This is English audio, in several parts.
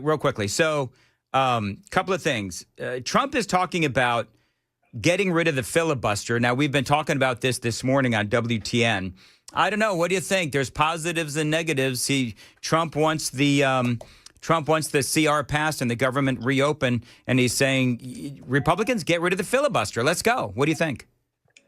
Real quickly. So, couple of things. Trump is talking about getting rid of the filibuster. Now, we've been talking about this morning on WTN. I don't know. What do you think? There's positives and negatives. Trump wants the CR passed and the government reopened, and he's saying Republicans get rid of the filibuster. Let's go. What do you think?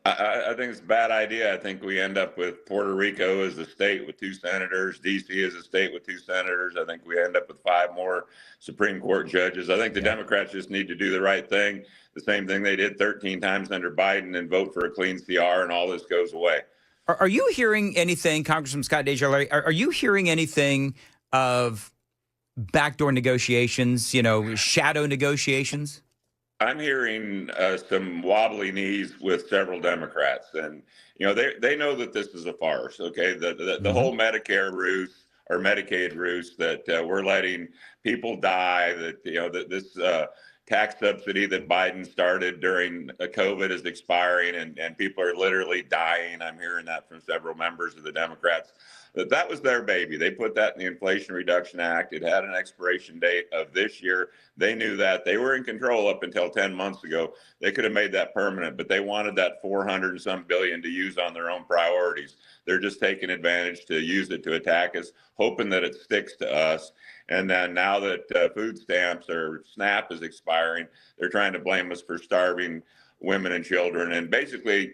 I think it's a bad idea. I think we end up with Puerto Rico as a state with 2 senators, D.C. as a state with 2 senators. I think we end up with 5 more Supreme Court judges. I think the Democrats just need to do the right thing, the same thing they did 13 times under Biden, and vote for a clean CR, and all this goes away. Are you hearing anything, Congressman Scott DesJarlais, are you hearing anything of backdoor negotiations, shadow negotiations? I'm hearing some wobbly knees with several Democrats, and they know that this is a farce. Okay, the whole Medicare ruse or Medicaid ruse that we're letting people die. That this tax subsidy that Biden started during COVID is expiring, and people are literally dying. I'm hearing that from several members of the Democrats. That was their baby. They put that in the Inflation Reduction Act. It had an expiration date of this year. They knew that. They were in control up until 10 months ago. They could have made that permanent, but they wanted that 400 and some billion to use on their own priorities. They're just taking advantage to use it to attack us, hoping that it sticks to us. And then now that food stamps or SNAP is expiring, they're trying to blame us for starving women and children. And basically,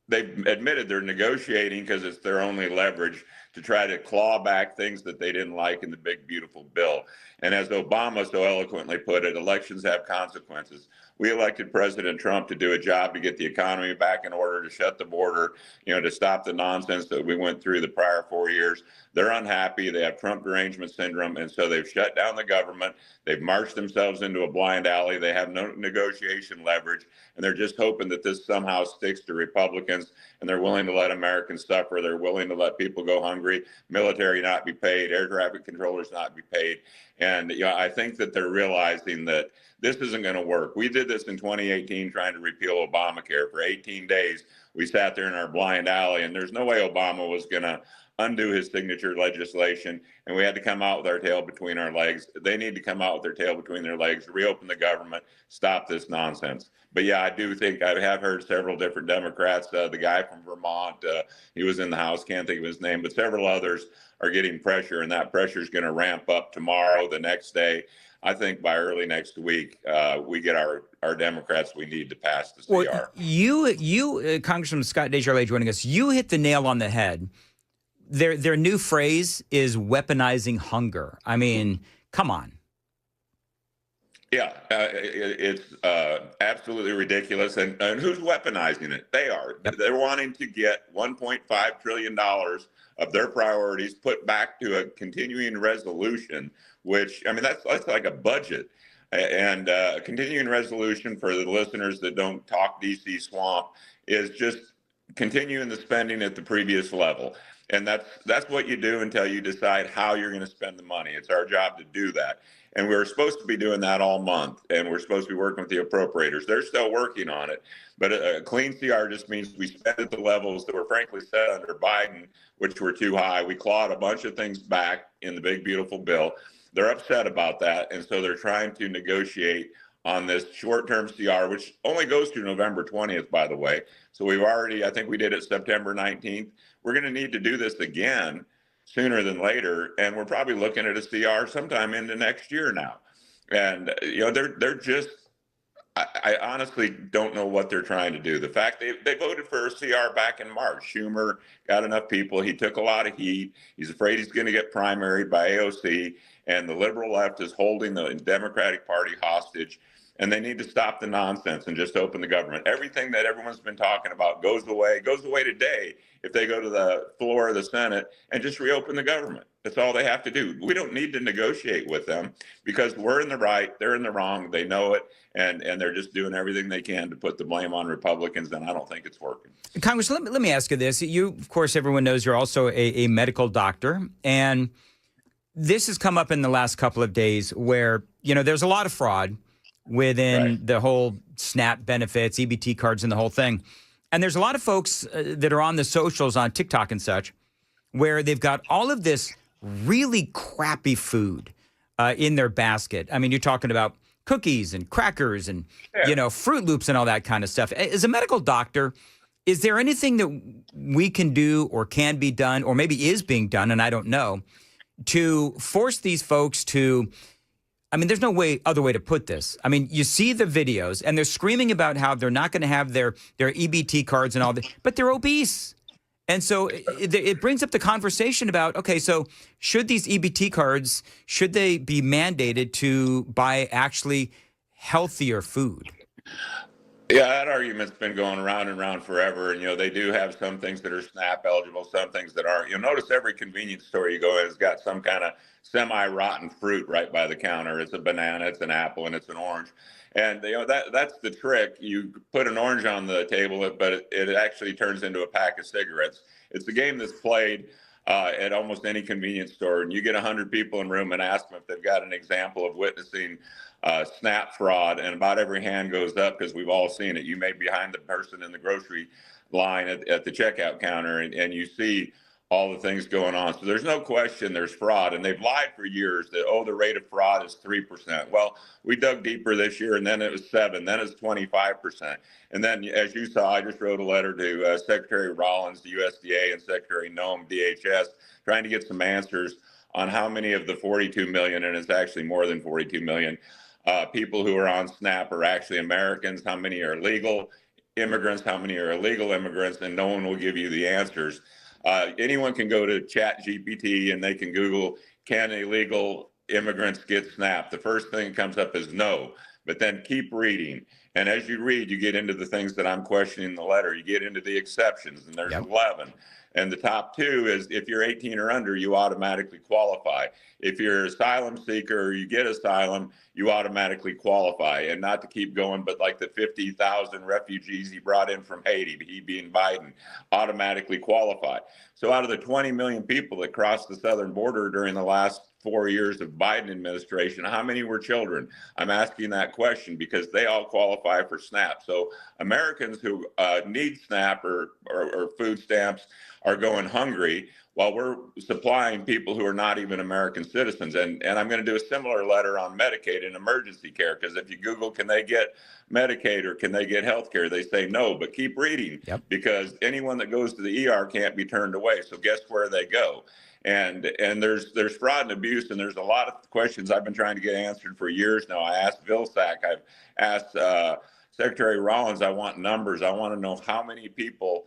they've admitted they're negotiating because it's their only leverage to try to claw back things that they didn't like in the big, beautiful bill. And as Obama so eloquently put it, elections have consequences. We elected President Trump to do a job to get the economy back in order, to shut the border, to stop the nonsense that we went through the prior 4 years. They're unhappy. They have Trump derangement syndrome. And so they've shut down the government. They've marched themselves into a blind alley. They have no negotiation leverage. And they're just hoping that this somehow sticks to Republicans, and they're willing to let Americans suffer. They're willing to let people go hungry, military not be paid, air traffic controllers not be paid. And I think that they're realizing that this isn't going to work. We did this in 2018 trying to repeal Obamacare. For 18 days, we sat there in our blind alley, and there's no way Obama was going to undo his signature legislation, and we had to come out with our tail between our legs. They need to come out with their tail between their legs, reopen the government, stop this nonsense. But yeah, I do think I have heard several different Democrats, the guy from Vermont, he was in the House, can't think of his name, but several others are getting pressure, and that pressure is going to ramp up tomorrow, the next day. I think by early next week, we get our Democrats we need to pass the CR. Well, you, Congressman Scott DesJarlais joining us, you hit the nail on the head. Their new phrase is weaponizing hunger. I mean, come on. Yeah, it's absolutely ridiculous. And who's weaponizing it? They are. Yep. They're wanting to get $1.5 trillion of their priorities put back to a continuing resolution, which, I mean, that's like a budget. And a continuing resolution, for the listeners that don't talk DC swamp, is just continuing the spending at the previous level. And that's what you do until you decide how you're going to spend the money. It's our job to do that. And we're supposed to be doing that all month. And we're supposed to be working with the appropriators. They're still working on it. But a clean CR just means we spend at the levels that were frankly set under Biden, which were too high. We clawed a bunch of things back in the big, beautiful bill. They're upset about that. And so they're trying to negotiate on this short-term CR, which only goes through November 20th, by the way. So we've already, I think we did it September 19th. We're going to need to do this again sooner than later. And we're probably looking at a CR sometime into next year now. And, they're just, I honestly don't know what they're trying to do. The fact they voted for a CR back in March. Schumer got enough people. He took a lot of heat. He's afraid he's going to get primaried by AOC. And the liberal left is holding the Democratic Party hostage. And they need to stop the nonsense and just open the government. Everything that everyone's been talking about goes away today if they go to the floor of the Senate and just reopen the government. That's all they have to do. We don't need to negotiate with them because we're in the right, they're in the wrong, they know it, and they're just doing everything they can to put the blame on Republicans, and I don't think it's working. Congress, let me ask you this. You, of course, everyone knows you're also a medical doctor, and this has come up in the last couple of days where, there's a lot of fraud within the whole SNAP benefits, EBT cards, and the whole thing. And there's a lot of folks that are on the socials, on TikTok and such, where they've got all of this really crappy food in their basket. I mean, you're talking about cookies and crackers and, Yeah. Fruit Loops and all that kind of stuff. As a medical doctor, is there anything that we can do or can be done or maybe is being done, and I don't know, to force these folks to, I mean, there's no other way to put this. I mean, you see the videos and they're screaming about how they're not going to have their EBT cards and all that, but they're obese. And so it brings up the conversation about, okay, so should these EBT cards, should they be mandated to buy actually healthier food? Yeah, that argument's been going round and round forever. And, they do have some things that are SNAP eligible, some things that aren't. You'll notice every convenience store you go in has got some kind of semi-rotten fruit right by the counter. It's a banana, it's an apple, and it's an orange. And, that's the trick. You put an orange on the table, but it actually turns into a pack of cigarettes. It's a game that's played at almost any convenience store. And you get 100 people in a room and ask them if they've got an example of witnessing SNAP fraud, and about every hand goes up because we've all seen it. You may be behind the person in the grocery line at the checkout counter, and you see all the things going on. So there's no question there's fraud, and they've lied for years that, the rate of fraud is 3%. Well, we dug deeper this year, and then it was 7%, then it's 25%. And then, as you saw, I just wrote a letter to Secretary Rollins, the USDA, and Secretary Noem, DHS, trying to get some answers on how many of the 42 million, and it's actually more than 42 million, people who are on SNAP are actually Americans, how many are legal immigrants, how many are illegal immigrants, and no one will give you the answers. Anyone can go to ChatGPT and they can Google, can illegal immigrants get SNAP? The first thing that comes up is no, but then keep reading. And as you read, you get into the things that I'm questioning in the letter. You get into the exceptions, and there's 11. And the top 2 is if you're 18 or under, you automatically qualify. If you're an asylum seeker or you get asylum, you automatically qualify. And not to keep going, but like the 50,000 refugees he brought in from Haiti, he being Biden, automatically qualify. So out of the 20 million people that crossed the southern border during the last 4 years of Biden administration, how many were children? I'm asking that question because they all qualify for SNAP. So Americans who need SNAP or food stamps are going hungry while we're supplying people who are not even American citizens. And I'm going to do a similar letter on Medicaid and emergency care, because if you Google, can they get Medicaid or can they get health care? They say no, but keep reading, because anyone that goes to the ER can't be turned away. So guess where they go? And there's fraud and abuse, and there's a lot of questions I've been trying to get answered for years now. I asked Vilsack, I've asked Secretary Rollins, I want numbers. I want to know how many people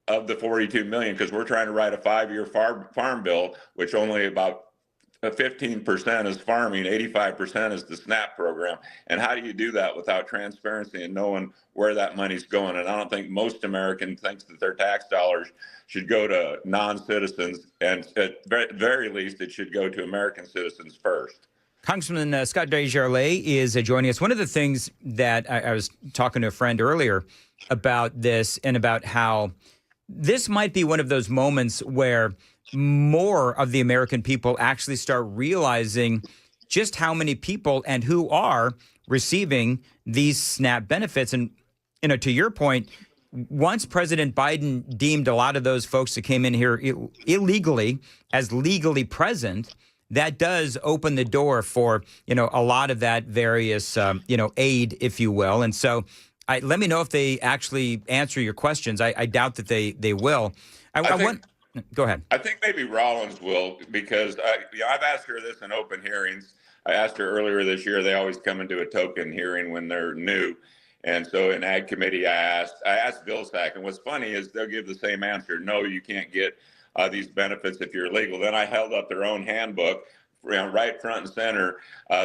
of the 42 million, because we're trying to write a 5-year farm bill, which only about 15% is farming, 85% is the SNAP program. And how do you do that without transparency and knowing where that money's going? And I don't think most Americans think that their tax dollars should go to non-citizens, and at very least, it should go to American citizens first. Congressman Scott DesJarlais is joining us. One of the things that I was talking to a friend earlier about this, and about how this might be one of those moments where more of the American people actually start realizing just how many people and who are receiving these SNAP benefits. And, to your point, once President Biden deemed a lot of those folks that came in here illegally as legally present, that does open the door for, a lot of that various, aid, if you will. And so let me know if they actually answer your questions. I doubt that they will. Go ahead. I think maybe Rollins will, because I've asked her this in open hearings. I asked her earlier this year. They always come into a token hearing when they're new. And so in Ag Committee, I asked Vilsack, and what's funny is they'll give the same answer. No, you can't get these benefits if you're illegal. Then I held up their own handbook, right front and center.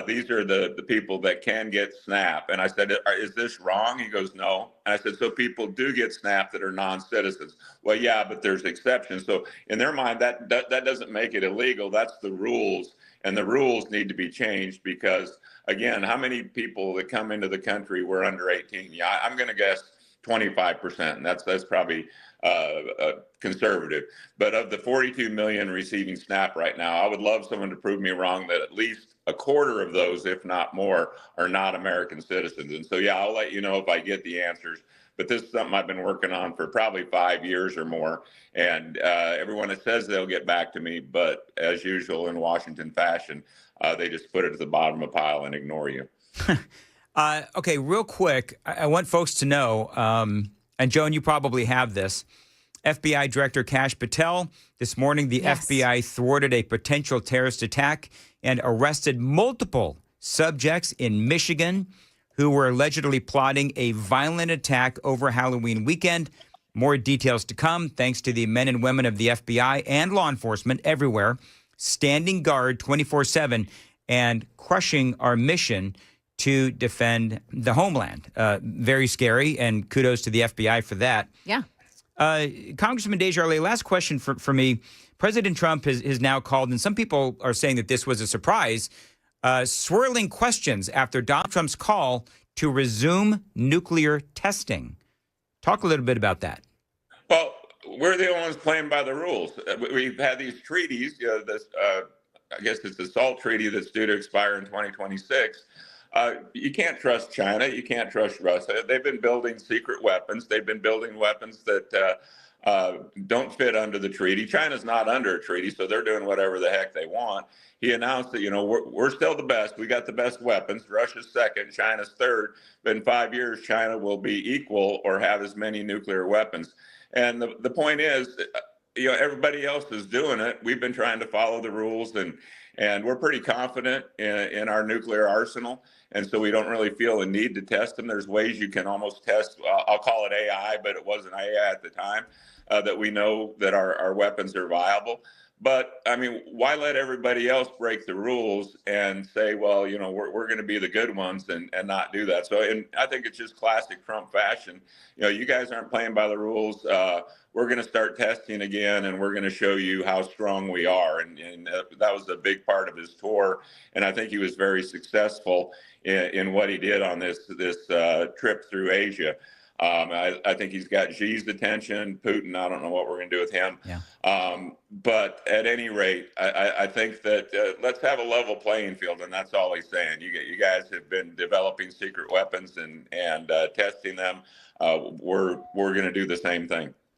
These are the people that can get SNAP. And I said, is this wrong? He goes, no. And I said, so people do get SNAP that are non-citizens. Well, yeah, but there's exceptions. So in their mind, that doesn't make it illegal. That's the rules. And the rules need to be changed because, again, how many people that come into the country were under 18? Yeah, I'm going to guess 25%. And that's probably conservative. But of the 42 million receiving SNAP right now, I would love someone to prove me wrong that at least a quarter of those, if not more, are not American citizens. And so, yeah, I'll let you know if I get the answers. but this is something I've been working on for probably 5 years or more. And everyone that says they'll get back to me, but as usual in Washington fashion, they just put it at the bottom of the pile and ignore you. Okay, real quick, I want folks to know, and Joan, you probably have this. FBI Director Kash Patel, this morning, the FBI thwarted a potential terrorist attack and arrested multiple subjects in Michigan who were allegedly plotting a violent attack over Halloween weekend. More details to come, thanks to the men and women of the FBI and law enforcement everywhere, standing guard 24/7 and crushing our mission to defend the homeland. Very scary, and kudos to the FBI for that. Yeah. Congressman DesJarlais, last question for me. President Trump has now called, and some people are saying that this was a surprise, swirling questions after Donald Trump's call to resume nuclear testing. Talk a little bit about that. Well, we're the only ones playing by the rules. We've had these treaties, I guess it's the SALT treaty that's due to expire in 2026. You can't trust China. You can't trust Russia. They've been building secret weapons. They've been building weapons that don't fit under the treaty. China's not under a treaty, so they're doing whatever the heck they want. He announced that, we're still the best. We got the best weapons. Russia's second, China's third. But in 5 years, China will be equal or have as many nuclear weapons. And the point is, everybody else is doing it. We've been trying to follow the rules, and we're pretty confident in our nuclear arsenal. And so we don't really feel a need to test them. There's ways you can almost test, I'll call it AI, but it wasn't AI at the time, that we know that our weapons are viable. But I mean, why let everybody else break the rules and say, well, we're going to be the good ones and not do that? So, and I think it's just classic Trump fashion. You guys aren't playing by the rules. We're going to start testing again, and we're going to show you how strong we are. And that was a big part of his tour. And I think he was very successful in what he did on this trip through Asia. I think he's got Xi's attention. Putin, I don't know what we're going to do with him. Yeah. But at any rate, I think that let's have a level playing field, and that's all he's saying. You guys have been developing secret weapons and testing them. We're going to do the same thing.